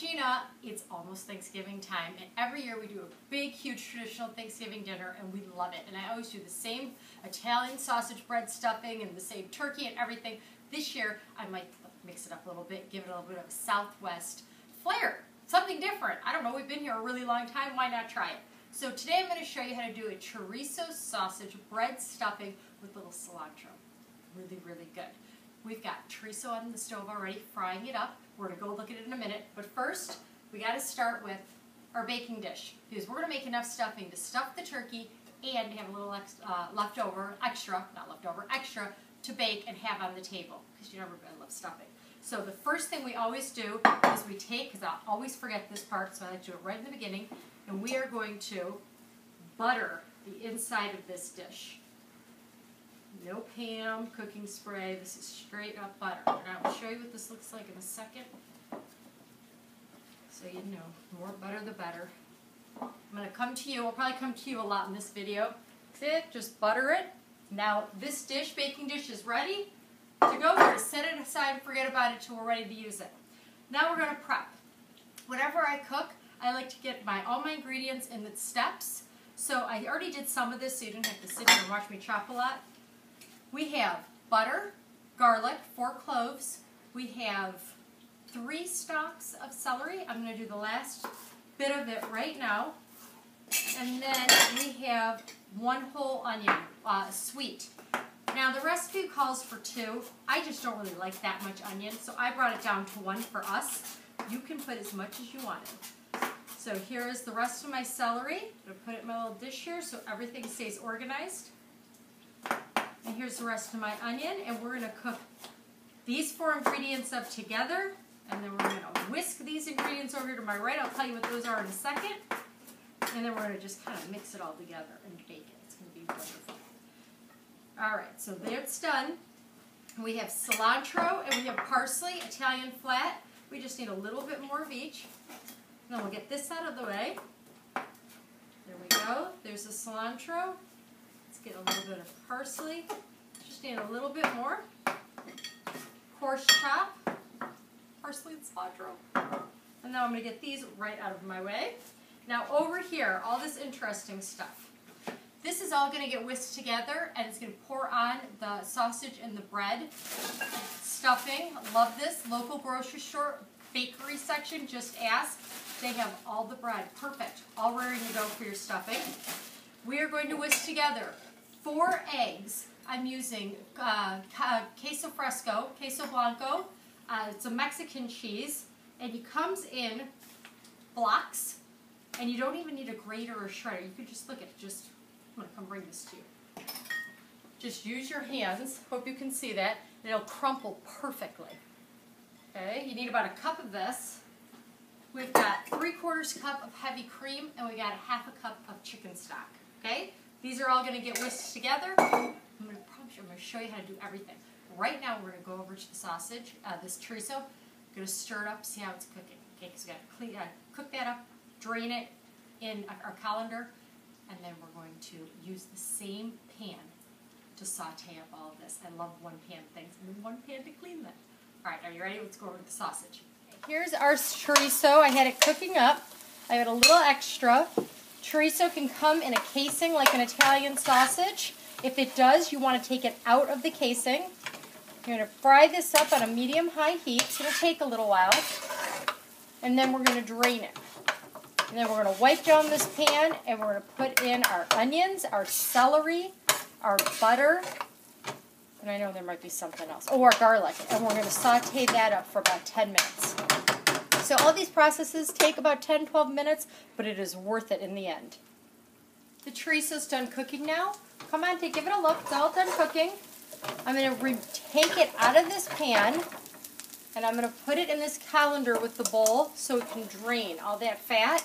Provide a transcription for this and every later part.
Gina. It's almost Thanksgiving time, and every year we do a big, huge traditional Thanksgiving dinner, and we love it. And I always do the same Italian sausage bread stuffing and the same turkey and everything. This year, I might mix it up a little bit, give it a little bit of a Southwest flair, something different. I don't know, we've been here a really long time, why not try it? So today I'm going to show you how to do a chorizo sausage bread stuffing with a little cilantro. Really, really good. We've got chorizo on the stove already, frying it up. We're going to go look at it in a minute. But first, we got to start with our baking dish, because we're going to make enough stuffing to stuff the turkey and have a little extra to bake and have on the table, because you know everybody loves stuffing. So the first thing we always do is we take, because I'll always forget this part, so I like to do it right in the beginning, and we are going to butter the inside of this dish. No Pam cooking spray, this is straight up butter. And I will show you what this looks like in a second. So you know, the more butter the better. I'm going to come to you, I'll probably come to you a lot in this video. That's it, just butter it. Now this dish, baking dish, is ready to go. We're going to set it aside and forget about it until we're ready to use it. Now we're going to prep. Whenever I cook, I like to get all my ingredients in the steps. So I already did some of this so you didn't have to sit here and watch me chop a lot. We have butter, garlic, 4 cloves. We have 3 stalks of celery. I'm going to do the last bit of it right now. And then we have 1 whole onion, sweet. Now the recipe calls for 2. I just don't really like that much onion, so I brought it down to 1 for us. You can put as much as you wanted. So here is the rest of my celery. I'm going to put it in my little dish here so everything stays organized. And here's the rest of my onion, and we're going to cook these 4 ingredients up together, and then we're going to whisk these ingredients over here to my right. I'll tell you what those are in a second. And then we're going to just kind of mix it all together and bake it. It's going to be wonderful. Alright, so that's done. We have cilantro and we have parsley, Italian flat. We just need a little bit more of each. Then we'll get this out of the way. There we go. There's the cilantro. Let's get a little bit of parsley. Just need a little bit more. Coarse chop. Parsley and cilantro. And now I'm going to get these right out of my way. Now over here, all this interesting stuff. This is all going to get whisked together, and it's going to pour on the sausage and the bread. Stuffing, love this. Local grocery store, bakery section, just ask. They have all the bread. Perfect. All ready to go for your stuffing. We are going to whisk together 4 eggs. I'm using queso fresco, queso blanco. It's a Mexican cheese, and it comes in blocks, and you don't even need a grater or shredder. You can just look at it. I'm going to come bring this to you. Just use your hands. Hope you can see that. It'll crumple perfectly. Okay, you need about a cup of this. We've got 3/4 cup of heavy cream, and we got a 1/2 cup of chicken stock. Okay, these are all going to get whisked together. I'm going to show you how to do everything. Right now, we're going to go over to the sausage, this chorizo. I'm going to stir it up, see how it's cooking. Okay, because we got to cook that up, drain it in our colander. And then we're going to use the same pan to saute up all of this. I love one-pan things, and then 1 pan to clean them. All right, are you ready? Let's go over to the sausage. Here's our chorizo. I had it cooking up. I had a little extra. Chorizo can come in a casing like an Italian sausage. If it does, you want to take it out of the casing. You're going to fry this up on a medium-high heat. So it'll take a little while. And then we're going to drain it. And then we're going to wipe down this pan, and we're going to put in our onions, our celery, our butter, and I know there might be something else. Oh, our garlic. And we're going to saute that up for about 10 minutes. So all these processes take about 10-12 minutes, but it is worth it in the end. The chorizo's done cooking now. Come on, give it a look. It's all done cooking. I'm going to take it out of this pan. And I'm going to put it in this colander with the bowl so it can drain all that fat.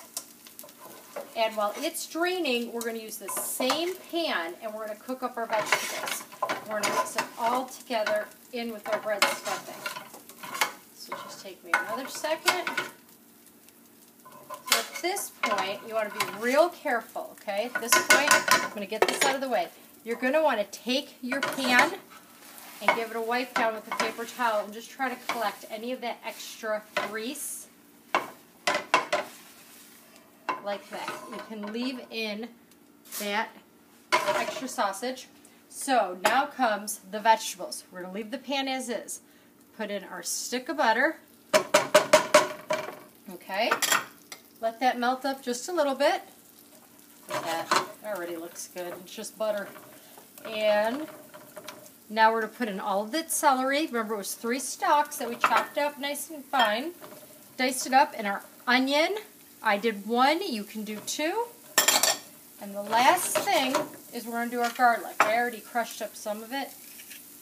And while it's draining, we're going to use the same pan, and we're going to cook up our vegetables. We're going to mix it all together in with our bread stuffing. So just take me another second. So at this point, you want to be real careful, okay? At this point, I'm going to get this out of the way. You're going to want to take your pan and give it a wipe down with a paper towel and just try to collect any of that extra grease like that. You can leave in that extra sausage. So now comes the vegetables. We're going to leave the pan as is. Put in our stick of butter. Okay. Let that melt up just a little bit. That already looks good. It's just butter. And now we're going to put in all of that celery. Remember, it was 3 stalks that we chopped up nice and fine. Diced it up. And our onion, I did 1. You can do 2. And the last thing is we're going to do our garlic. I already crushed up some of it.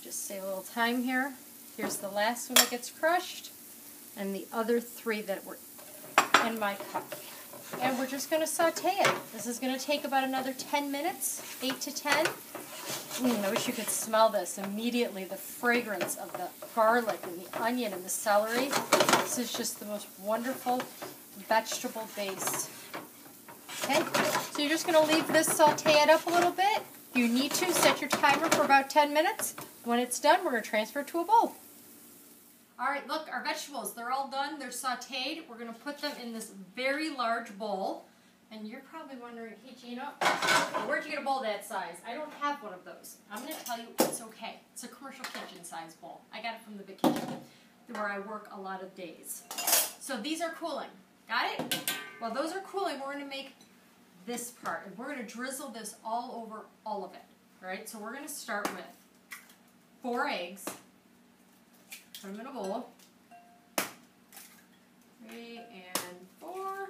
Just save a little time here. Here's the last one that gets crushed. And the other 3 that were in my cup. And we're just going to saute it. This is going to take about another 10 minutes, 8 to 10. I wish you could smell this immediately, the fragrance of the garlic and the onion and the celery. This is just the most wonderful vegetable base. Okay, so you're just going to leave this saute it up a little bit. If you need to, set your timer for about 10 minutes. When it's done, we're going to transfer it to a bowl. All right, look, our vegetables, they're all done. They're sauteed. We're going to put them in this very large bowl. And you're probably wondering, hey, Gina, where'd you get a bowl that size? I don't have one of those. I'm going to tell you it's okay. It's a commercial kitchen size bowl. I got it from the big kitchen where I work a lot of days. So these are cooling. Got it? While those are cooling, we're going to make this part. And we're going to drizzle this all over all of it. All right? So we're going to start with 4 eggs. Put them in a bowl. 3 and 4.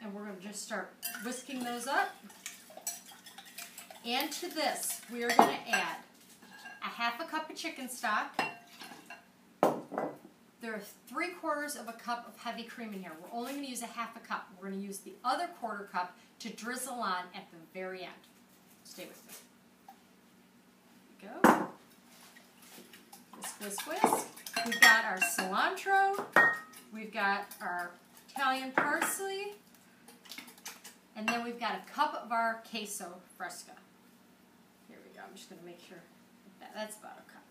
And we're going to just start whisking those up. And to this, we are going to add a 1/2 cup of chicken stock. There are 3/4 of a cup of heavy cream in here. We're only going to use a 1/2 cup. We're going to use the other 1/4 cup to drizzle on at the very end. Stay with me. There we go. Whisk, whisk, whisk. We've got our cilantro. We've got our Italian parsley. And then we've got a cup of our queso fresca. Here we go. I'm just going to make sure that's about a cup.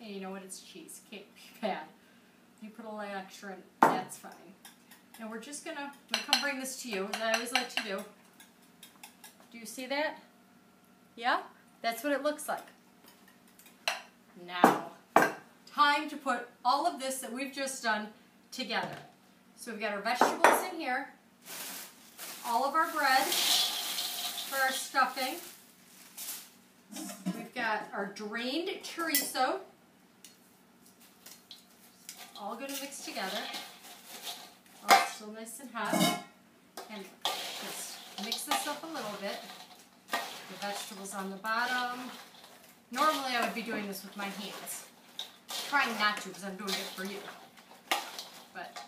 And you know what? It's cheese. Can't be bad. You put a little extra in, that's fine. And we're just going to come bring this to you, as I always like to do. Do you see that? Yeah? That's what it looks like. Now, time to put all of this that we've just done together. So we've got our vegetables in here. All of our bread for our stuffing. We've got our drained chorizo. All going to mix together. Oh, it's still nice and hot. And just mix this up a little bit. The vegetables on the bottom. Normally I would be doing this with my hands. Trying not to because I'm doing it for you. But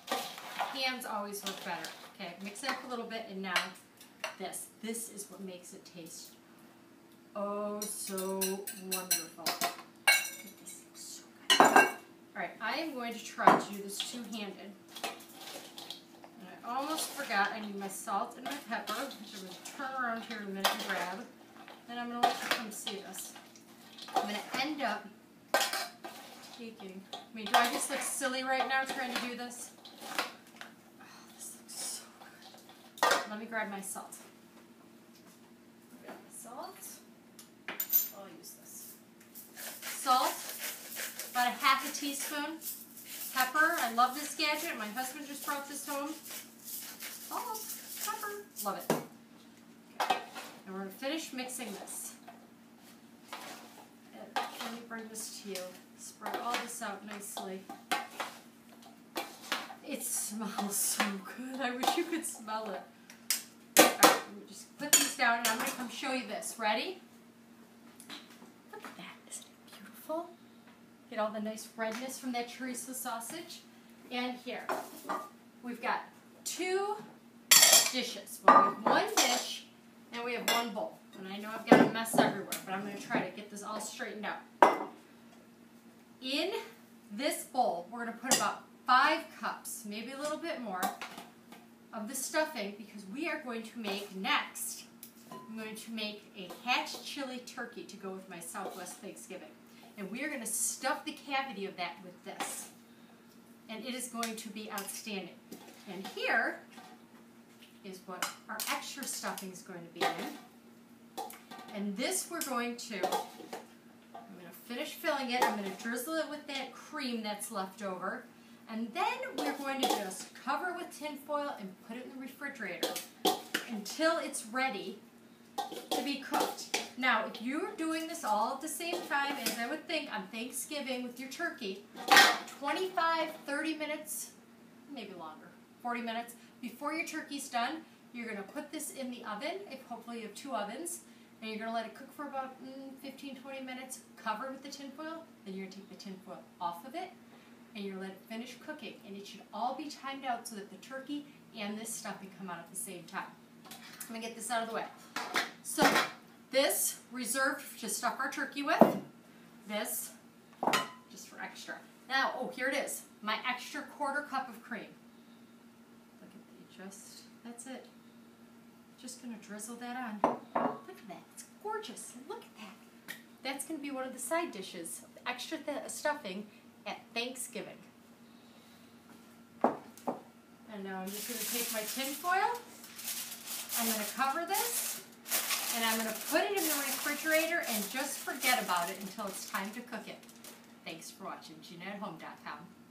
hands always work better. Okay, mix it up a little bit, and now this. This is what makes it taste oh so wonderful. This looks so good. Alright, I am going to try to do this two-handed. And I almost forgot I need my salt and my pepper, which I'm going to turn around here in a minute and grab. Then I'm going to let you come see this. I'm going to end up taking... I mean, do I just look silly right now trying to do this? Let me grab my salt. Grab my salt. I'll use this. Salt, about a 1/2 teaspoon. Pepper, I love this gadget. My husband just brought this home. Salt, pepper, love it. Okay. And we're going to finish mixing this. And let me bring this to you. Spread all this out nicely. It smells so good. I wish you could smell it. Alright, let me just put these down and I'm going to come show you this. Ready? Look at that. Isn't it beautiful? Get all the nice redness from that chorizo sausage. And here, we've got 2 dishes. Well, we have 1 dish and we have 1 bowl. And I know I've got a mess everywhere, but I'm going to try to get this all straightened out. In this bowl, we're going to put about 5 cups, maybe a little bit more, of the stuffing because we are going to make next, I'm going to make a hatch chili turkey to go with my Southwest Thanksgiving. And we are going to stuff the cavity of that with this. And it is going to be outstanding. And here is what our extra stuffing is going to be in. And this we're going to, I'm going to finish filling it. I'm going to drizzle it with that cream that's left over. And then we're going to just cover it with tin foil and put it in the refrigerator until it's ready to be cooked. Now, if you're doing this all at the same time, as I would think on Thanksgiving with your turkey, 25, 30 minutes, maybe longer, 40 minutes before your turkey's done, you're going to put this in the oven, if hopefully you have 2 ovens, and you're going to let it cook for about 15, 20 minutes, cover it with the tin foil, then you're going to take the tin foil off of it, and you're going to let it finish cooking, and it should all be timed out so that the turkey and this stuffing come out at the same time. I'm going to get this out of the way. So, this reserved to stuff our turkey with. This, just for extra. Now, oh, here it is. My extra 1/4 cup of cream. Look at that, that's it. Just going to drizzle that on. Look at that, it's gorgeous. Look at that. That's going to be one of the side dishes. Extra stuffing at Thanksgiving. And now I'm just going to take my tin foil. I'm going to cover this, and I'm going to put it in the refrigerator and just forget about it until it's time to cook it. Thanks for watching GinaAtHome.com.